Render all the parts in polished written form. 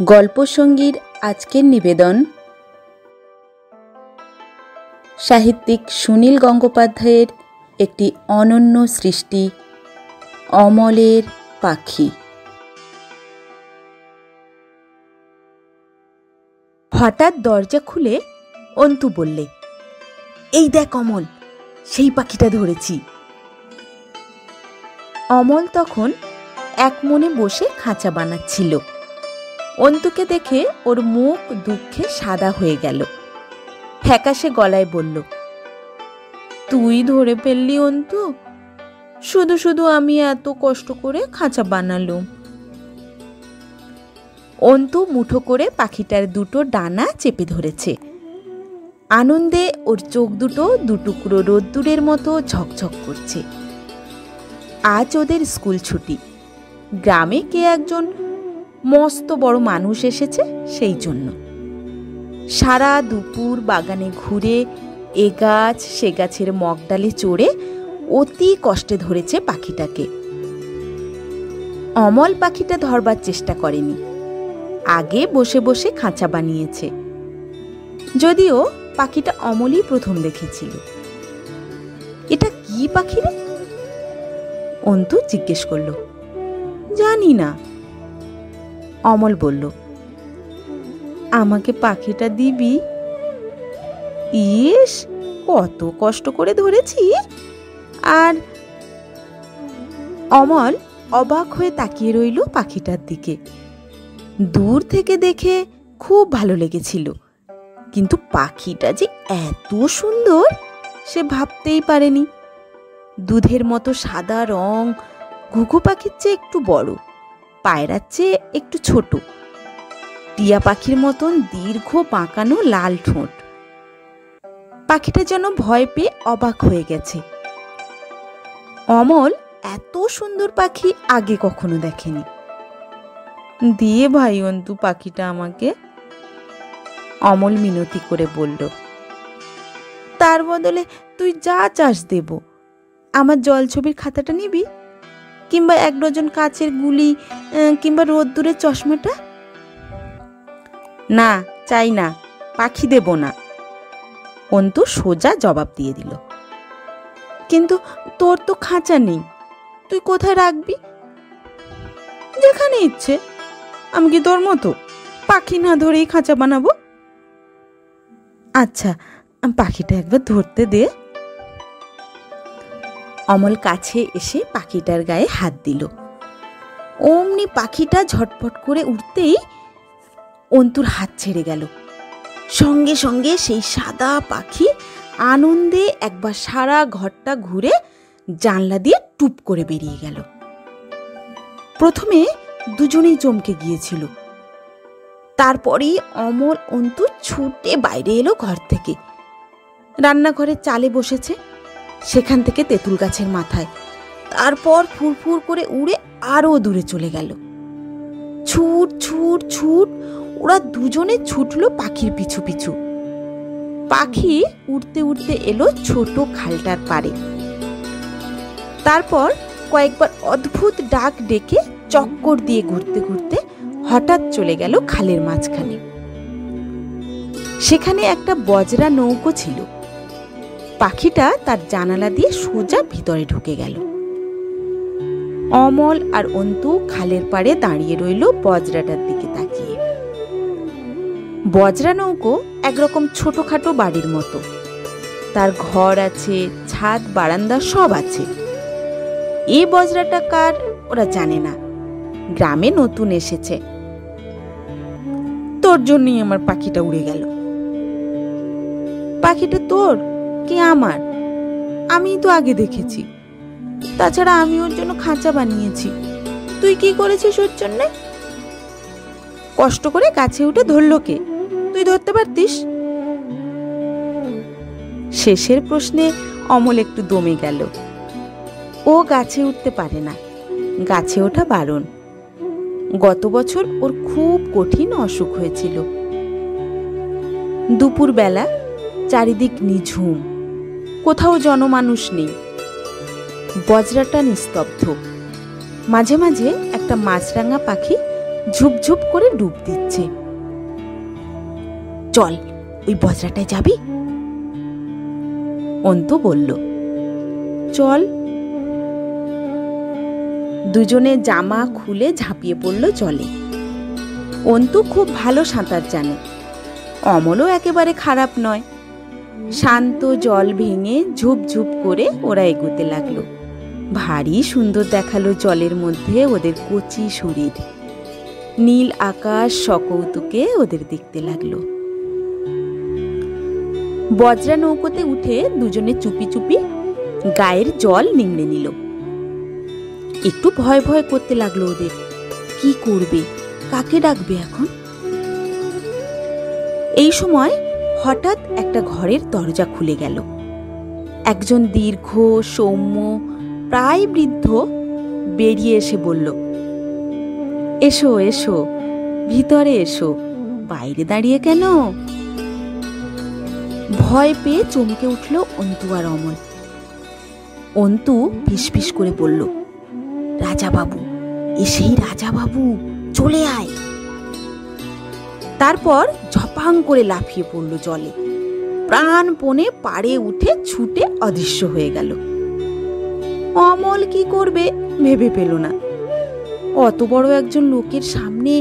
গল্পসঙ্গীর আজকের নিবেদন সাহিত্যিক সুনীল গঙ্গোপাধ্যায়ের একটি অনন্য সৃষ্টি অমলের পাখি। হঠাৎ দরজা খুলে অন্তু বললে, এই দেখ অমল, সেই পাখিটা ধরেছি। অমল তখন এক মনে বসে খাঁচা বানাচ্ছিল। অন্তুকে দেখে ওর মুখ দুঃখে সাদা হয়ে গেল। ফ্যাকাশে গলায় বলল, তুই ধরে ফেললি অন্তু? শুধু শুধু আমি এত কষ্ট করে খাঁচা বানালুম। অন্তু মুঠো করে পাখিটার দুটো ডানা চেপে ধরেছে। আনন্দে ওর চোখ দুটো দুটুকরো রোদ্দুরের মতো ঝকঝক করছে। আজ ওদের স্কুল ছুটি। গ্রামে কে একজন মস্ত বড় মানুষ এসেছে, সেই জন্য সারা দুপুর বাগানে ঘুরে এ গাছ সে গাছের মগডালে চড়ে অতি কষ্টে ধরেছে পাখিটাকে। অমল পাখিটা ধরবার চেষ্টা করেনি, আগে বসে বসে খাঁচা বানিয়েছে। যদিও পাখিটা অমলই প্রথম দেখেছিল। এটা কি পাখি রে? অন্তু জিজ্ঞেস করল। জানি না, অমল বলল। আমাকে পাখিটা দিবি? ইস, কত কষ্ট করে ধরেছি। আর অমল অবাক হয়ে তাকিয়ে রইল পাখিটার দিকে। দূর থেকে দেখে খুব ভালো লেগেছিল, কিন্তু পাখিটা যে এত সুন্দর সে ভাবতেই পারেনি। দুধের মতো সাদা রং, ঘুঘু পাখির চেয়ে একটু বড়, পায়রার চেয়ে একটু ছোট, টিয়া পাখির মতন দীর্ঘ বাঁকানো লাল ঠোঁট। পাখিটা যেন ভয় পেয়ে অবাক হয়ে গেছে। অমল এত সুন্দর পাখি আগে কখনো দেখেনি। দিয়ে ভাই অন্তু পাখিটা আমাকে, অমল মিনতি করে বলল। তার বদলে তুই যা চাস দেব। আমার জলছবির খাতাটা নিবি, কিংবা 1 ডজন কাচের গুলি, কিংবা রোদ্দুরের চশমাটা? না, চাই না, পাখি দেব না, অন্তু সোজা জবাব দিয়ে দিল। কিন্তু তোর তো খাঁচা নেই, তুই কোথায় রাখবি? যেখানে ইচ্ছে। আমি কি তোর মতো পাখি না ধরেই খাঁচা বানাবো? আচ্ছা, পাখিটা একবার ধরতে দে। অমল কাছে এসে পাখিটার গায়ে হাত দিল। অমনি পাখিটা ঝটপট করে উঠতেই অন্তুর হাত ছেড়ে গেল। সঙ্গে সঙ্গে সেই সাদা পাখি আনন্দে একবার সারা ঘরটা ঘুরে জানলা দিয়ে টুপ করে বেরিয়ে গেল। প্রথমে দুজনেই চমকে গিয়েছিল। তারপরেই অমল অন্তু ছুটে বাইরে এলো ঘর থেকে। রান্নাঘরের চালে বসেছে, সেখান থেকে তেঁতুল গাছের মাথায়। তারপর ফুরফুর করে উড়ে আরো দূরে চলে গেল। ছুট ছুট ছুট ওরা দুজনে ছুটলো পাখির পিছু পিছু। পাখি উড়তে উড়তে এলো ছোট খালটার পাড়ে। তারপর কয়েকবার অদ্ভুত ডাক ডেকে চক্কর দিয়ে ঘুরতে ঘুরতে হঠাৎ চলে গেল খালের মাঝখানে। সেখানে একটা বজরা নৌকো ছিল। পাখিটা তার জানালা দিয়ে সোজা ভিতরে ঢুকে গেল। অমল আর অন্তু খালের পাড়ে দাঁড়িয়ে রইল বজরাটার দিকে তাকিয়ে। বজরা নৌকো একরকম ছোটখাটো বাড়ির মতো। তার ঘর আছে, ছাদ বারান্দা সব আছে। এই বজরাটা কার ওরা জানে না, গ্রামে নতুন এসেছে। তোর জন্যই আমার পাখিটা উড়ে গেল। পাখিটা তোর কি আমার? আমি তো আগে দেখেছি। তাছাড়া আমি ওর জন্য খাঁচা বানিয়েছি। তুই কি করেছিস ওর জন্যে? কষ্ট করে গাছে উঠে ধরল কে? তুই ধরতে পারতিস? শেষের প্রশ্নে অমল একটু দমে গেল। ও গাছে উঠতে পারে না, গাছে ওঠা বারণ। গত বছর ওর খুব কঠিন অসুখ হয়েছিল। দুপুর বেলা, চারিদিক নিঝুম, কোথাও জনমানুষ নেই। বজরাটা নিস্তব্ধ। মাঝে মাঝে একটা মাছরাঙা পাখি ঝুপঝুপ করে ডুব দিচ্ছে। চল, ওই বজরাটায় যাবি? অন্তু বলল, চল। দুজনে জামা খুলে ঝাঁপিয়ে পড়ল জলে। অন্তু খুব ভালো সাঁতার জানে, অমলও একেবারে খারাপ নয়। শান্ত জল ভেঙে ঝুপঝুপ করে ওরা এগোতে লাগলো। ভারী সুন্দর দেখালো জলের মধ্যে ওদের কচি শরীর। নীল আকাশ সকৌতুকে ওদের দেখতে লাগলো। বজরা নৌকোতে উঠে দুজনে চুপি চুপি গায়ের জল নিংড়ে নিল। একটু ভয় ভয় করতে লাগলো ওদের। কি করবে, কাকে ডাকবে এখন? এই সময় হঠাৎ একটা ঘরের দরজা খুলে গেল। একজন দীর্ঘ, সৌম্য, প্রায় বৃদ্ধ বেরিয়ে এসে বলল, এসো এসো, ভিতরে এসো, বাইরে দাঁড়িয়ে কেন? ভয় পেয়ে চমকে উঠল অন্তু আর অমল। অন্তু ফিসফিস করে বলল, রাজাবাবু, এসেই রাজাবাবু, চলে আয়। তারপর ঝপাং করে লাফিয়ে পড়ল জলে। প্রাণপণে পাড়ে উঠে ছুটে অদৃশ্য হয়ে গেল। অমল কি করবে ভেবে পেল না। অত বড় একজন লোকের সামনে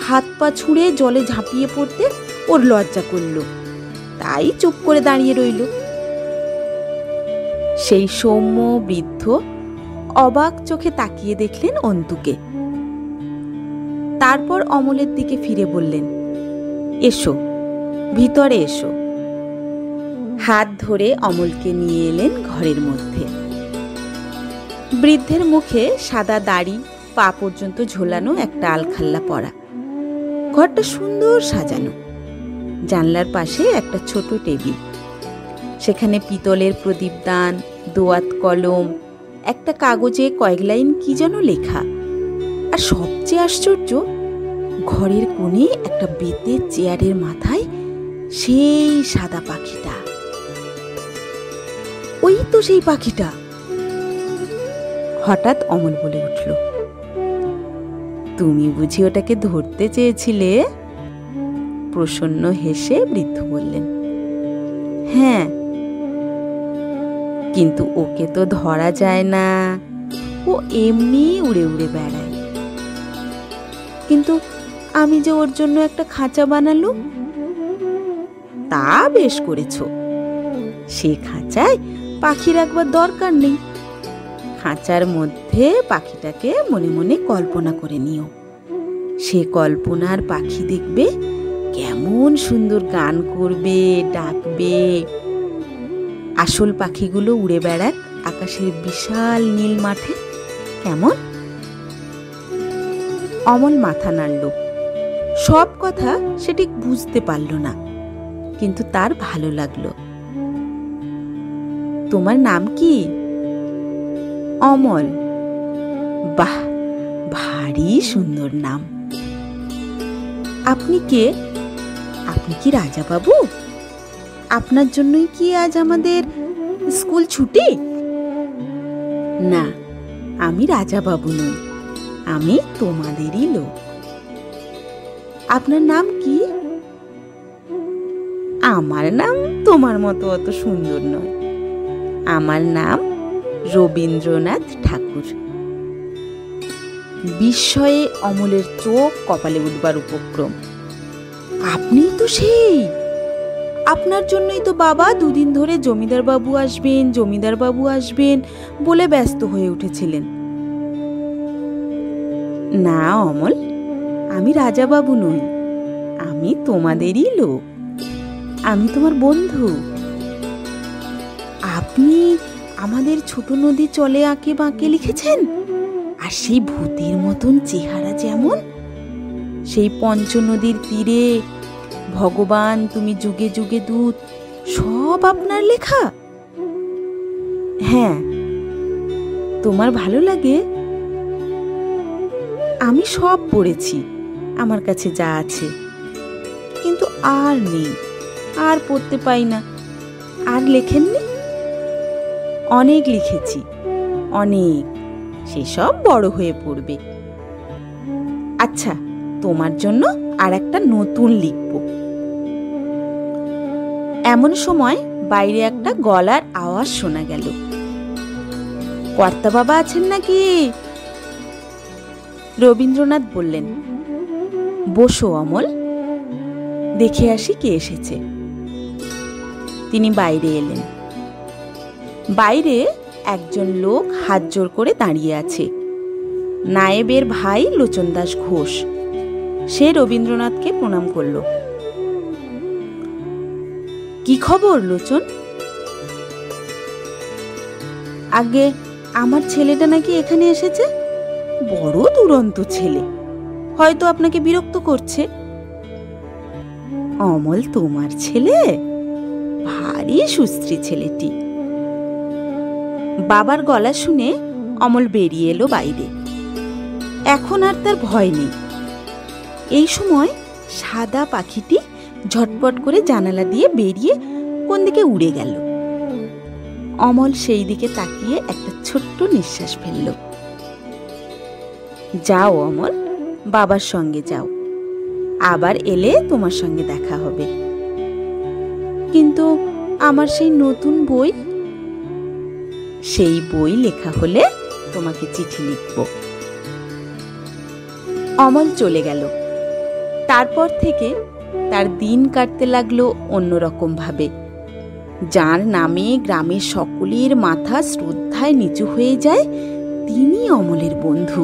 হাত পা ছুঁড়ে জলে ঝাঁপিয়ে পড়তে ওর লজ্জা করল, তাই চুপ করে দাঁড়িয়ে রইল। সেই সৌম্য বৃদ্ধ অবাক চোখে তাকিয়ে দেখলেন অন্তুকে। তারপর অমলের দিকে ফিরে বললেন, এসো, ভিতরে এসো। হাত ধরে অমলকে নিয়ে এলেন ঘরের মধ্যে। বৃদ্ধের মুখে সাদা দাড়ি, পা পর্যন্ত ঝোলানো একটা আলখাল্লা পরা। ঘরটা সুন্দর সাজানো। জানলার পাশে একটা ছোট টেবিল, সেখানে পিতলের প্রদীপদান, দোয়াত কলম, একটা কাগজে কয়েক লাইন কি যেন লেখা। আর সবচেয়ে আশ্চর্য, ঘরের কোণে একটা বেতের চেয়ারের মাথায় সেই সাদা পাখিটা। ওই তো সেই পাখিটা। হঠাৎ অমল বলে উঠল, তুমি বুঝি ওটাকে ধরতে চেয়েছিলে? প্রসন্ন হেসে বৃদ্ধ বললেন, হ্যাঁ, কিন্তু ওকে তো ধরা যায় না, ও এমনি উড়ে উড়ে বেড়ায়। কিন্তু আমি যে ওর জন্য একটা খাঁচা বানালুম। তা বেশ করেছ। সে খাঁচায় পাখি রাখবার দরকার নেই। খাঁচার মধ্যে পাখিটাকে মনে মনে কল্পনা করে নিও। সে কল্পনার পাখি দেখবে কেমন সুন্দর গান করবে, ডাকবে। আসল পাখিগুলো উড়ে বেড়াক আকাশের বিশাল নীল মাঠে। কেমন? অমল মাথা নাড়ল। সব কথা সে ঠিক বুঝতে পারল না, কিন্তু তার ভালো লাগলো। তোমার নাম কি? অমল। বাহ, ভারী সুন্দর নাম। আপনি কে? আপনি কি রাজাবাবু? আপনার জন্যই কি আজ আমাদের স্কুল ছুটি? না, আমি রাজাবাবু নই, আমি তোমাদেরই লোক। আপনার নাম কি? আমার নাম তোমার মতো অত সুন্দর নয়। আমার নাম রবীন্দ্রনাথ ঠাকুর। বিস্ময়ে অমলের চোখ কপালে উঠবার উপক্রম। আপনিই তো সেই। আপনার জন্যই তো বাবা দুদিন ধরে জমিদার বাবু আসবেন, জমিদার বাবু আসবেন বলে ব্যস্ত হয়ে উঠেছিলেন। না অমল, আমি রাজাবাবু নই, আমি তোমাদেরই লোক। আমি তোমার বন্ধু। আপনি আমাদের ছোট নদী চলে আঁকে বাঁকে লিখেছেন? আর সেই ভূতের মতন চেহারা যেমন, সেই পঞ্চনদীর তীরে ভগবান তুমি যুগে যুগে দূত, সব আপনার লেখা? হ্যাঁ। তোমার ভালো লাগে? আমি সব পড়েছি, আমার কাছে যা আছে, কিন্তু আর নেই, আর পড়তে পাই না। আর লেখেননি? অনেক লিখেছি, অনেক। সেসব বড় হয়ে পড়বে। আচ্ছা, তোমার জন্য আর একটা নতুন লিখব। এমন সময় বাইরে একটা গলার আওয়াজ শোনা গেল। কর্তা বাবা আছেন নাকি? রবীন্দ্রনাথ বললেন, বসো অমল, দেখে আসি কে এসেছে। তিনি বাইরে এলেন। বাইরে একজন লোক হাত জোড় করে দাঁড়িয়ে আছে। নায়েবের ভাই লোচন দাস ঘোষ। সে রবীন্দ্রনাথকে প্রণাম করল। কি খবর লোচন? আগে আমার ছেলেটা নাকি এখানে এসেছে। বড় দুরন্ত ছেলে, হয়তো আপনাকে বিরক্ত করছে। অমল তোমার ছেলে? ভারী সুশ্রী ছেলেটি। বাবার গলা শুনে অমল বেরিয়ে এলো বাইরে। এখন আর তার ভয় নেই। এই সময় সাদা পাখিটি ঝটপট করে জানালা দিয়ে বেরিয়ে কোন দিকে উড়ে গেল। অমল সেই দিকে তাকিয়ে একটা ছোট্ট নিঃশ্বাস ফেলল। যাও অমল, বাবার সঙ্গে যাও, আবার এলে তোমার সঙ্গে দেখা হবে। কিন্তু আমার সেই নতুন বই? সেই বই লেখা হলে তোমাকে চিঠি লিখব। অমল চলে গেল। তারপর থেকে তার দিন কাটতে লাগলো অন্যরকম ভাবে। যার নামে গ্রামের সকলের মাথা শ্রদ্ধায় নিচু হয়ে যায়, তিনি অমলের বন্ধু।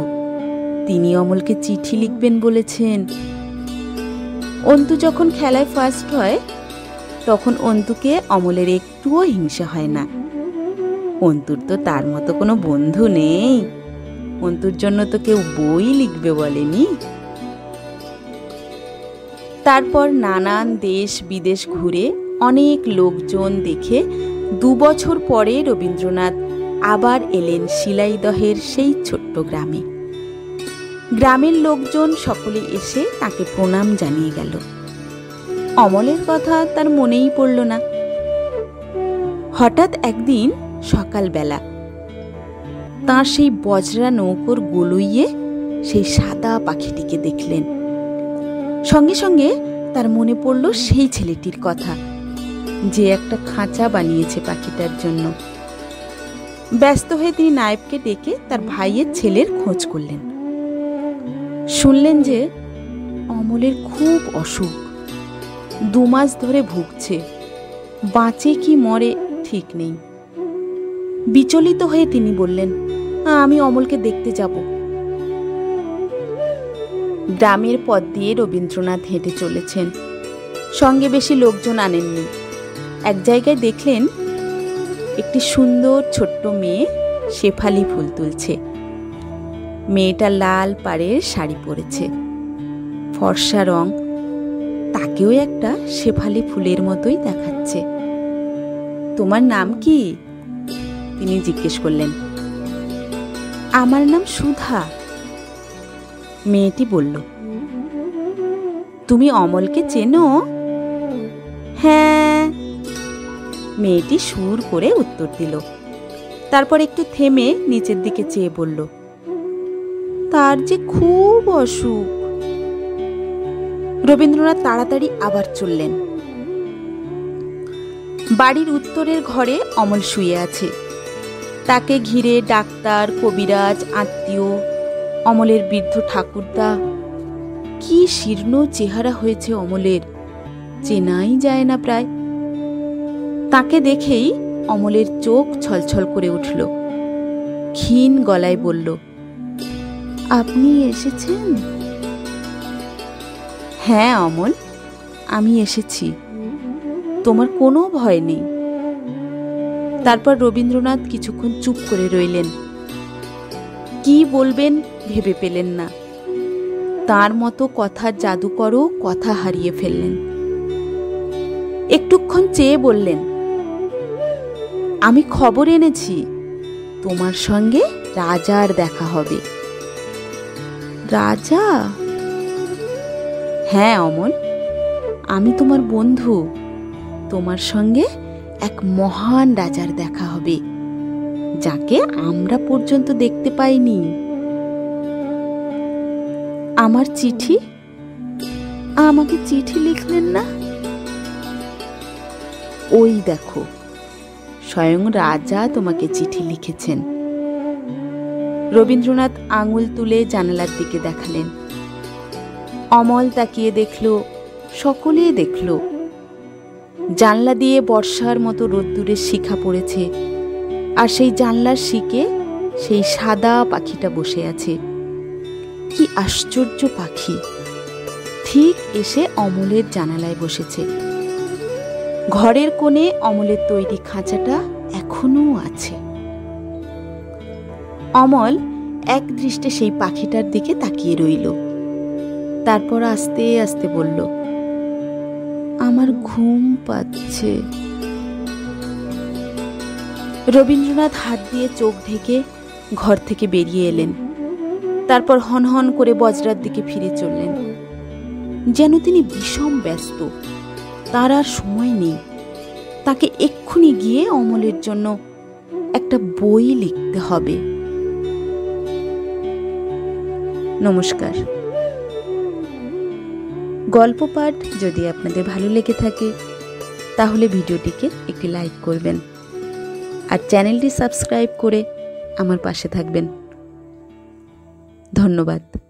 তিনি অমলকে চিঠি লিখবেন বলেছেন। অন্তু যখন খেলায় ফার্স্ট হয়, তখন অন্তুকে অমলের একটুও হিংসা হয় না। অন্তুর তো তার মতো কোনো বন্ধু নেই। অন্তুর জন্য তো কেউ বই লিখবে বলেনি। তারপর নানান দেশ বিদেশ ঘুরে অনেক লোকজন দেখে 2 বছর পরে রবীন্দ্রনাথ আবার এলেন শিলাইদহের সেই ছোট্ট গ্রামে। গ্রামের লোকজন সকলে এসে তাকে প্রণাম জানিয়ে গেল। অমলের কথা তার মনেই পড়ল না। হঠাৎ একদিন সকালবেলা তাঁর সেই বজরা নৌকোর গলুইয়ে সেই সাদা পাখিটিকে দেখলেন। সঙ্গে সঙ্গে তার মনে পড়ল সেই ছেলেটির কথা, যে একটা খাঁচা বানিয়েছে পাখিটার জন্য। ব্যস্ত হয়ে তিনি নায়েবকে ডেকে তার ভাইয়ের ছেলের খোঁজ করলেন। শুনলেন যে অমলের খুব অসুখ, 2 মাস ধরে ভুগছে। বাঁচে কি মরে ঠিক নেই। বিচলিত হয়ে তিনি বললেন, আমি অমলকে দেখতে যাব। গ্রামের পথ দিয়ে রবীন্দ্রনাথ হেঁটে চলেছেন। সঙ্গে বেশি লোকজন আনেননি। এক জায়গায় দেখলেন একটি সুন্দর ছোট্ট মেয়ে শেফালি ফুল তুলছে। মেয়েটা লাল পাড়ের শাড়ি পরেছে, ফর্সা রং। তাকেও একটা শেফালি ফুলের মতোই দেখাচ্ছে। তোমার নাম কি? তিনি জিজ্ঞেস করলেন। আমার নাম সুধা, মেয়েটি বলল। তুমি অমলকে চেনো? হ্যাঁ, মেয়েটি সুর করে উত্তর দিল। তারপর একটু থেমে নিচের দিকে চেয়ে বলল, তার যে খুব অসুখ। রবীন্দ্রনাথ তাড়াতাড়ি আবার চললেন। বাড়ির উত্তরের ঘরে অমল শুয়ে আছে। তাকে ঘিরে ডাক্তার, কবিরাজ, আত্মীয়, অমলের বৃদ্ধ ঠাকুরদা। কি শীর্ণ চেহারা হয়েছে অমলের, চেনাই যায় না প্রায়। তাকে দেখেই অমলের চোখ ছলছল করে উঠল। ক্ষীণ গলায় বলল, আপনি এসেছেন? হ্যাঁ অমল, আমি এসেছি। তোমার কোনো ভয় নেই। তারপর রবীন্দ্রনাথ কিছুক্ষণ চুপ করে রইলেন। কি বলবেন ভেবে পেলেন না। তার মতো কথার জাদুকরও কথা হারিয়ে ফেললেন। একটুক্ষণ চেয়ে বললেন, আমি খবর এনেছি, তোমার সঙ্গে রাজার দেখা হবে। রাজা? হ্যাঁ অমল, আমি তোমার বন্ধু। তোমার সঙ্গে এক মহান রাজার দেখা হবে, যাকে আমরা পর্যন্ত দেখতে পাইনি। আমার চিঠি আমাকে চিঠি লিখলেন না? ওই দেখো, স্বয়ং রাজা তোমাকে চিঠি লিখেছেন। রবীন্দ্রনাথ আঙুল তুলে জানালার দিকে দেখালেন। অমল তাকিয়ে দেখল, সকলে দেখল। জানলা দিয়ে বর্ষার মতো রোদ্দুরের শিখা পড়েছে, আর সেই জানলার শিকে সেই সাদা পাখিটা বসে আছে। কি আশ্চর্য পাখি! ঠিক এসে অমলের জানালায় বসেছে। ঘরের কোণে অমলের তৈরি খাঁচাটা এখনো আছে। অমল এক দৃষ্টে সেই পাখিটার দিকে তাকিয়ে রইল। তারপর আস্তে আস্তে বলল, আমার ঘুম পাচ্ছে। রবীন্দ্রনাথ হাত দিয়ে চোখ ঢেকে ঘর থেকে বেরিয়ে এলেন। তারপর হনহন করে বজরার দিকে ফিরে চললেন। যেন তিনি বিষম ব্যস্ত, তার আর সময় নেই। তাকে এক্ষুনি গিয়ে অমলের জন্য একটা বই লিখতে হবে। নমস্কার। গল্প পাঠ যদি আপনাদের ভালো লেগে থাকে তাহলে ভিডিওটিকে একটি লাইক করবেন, আর চ্যানেলটি সাবস্ক্রাইব করে আমার পাশে থাকবেন। ধন্যবাদ।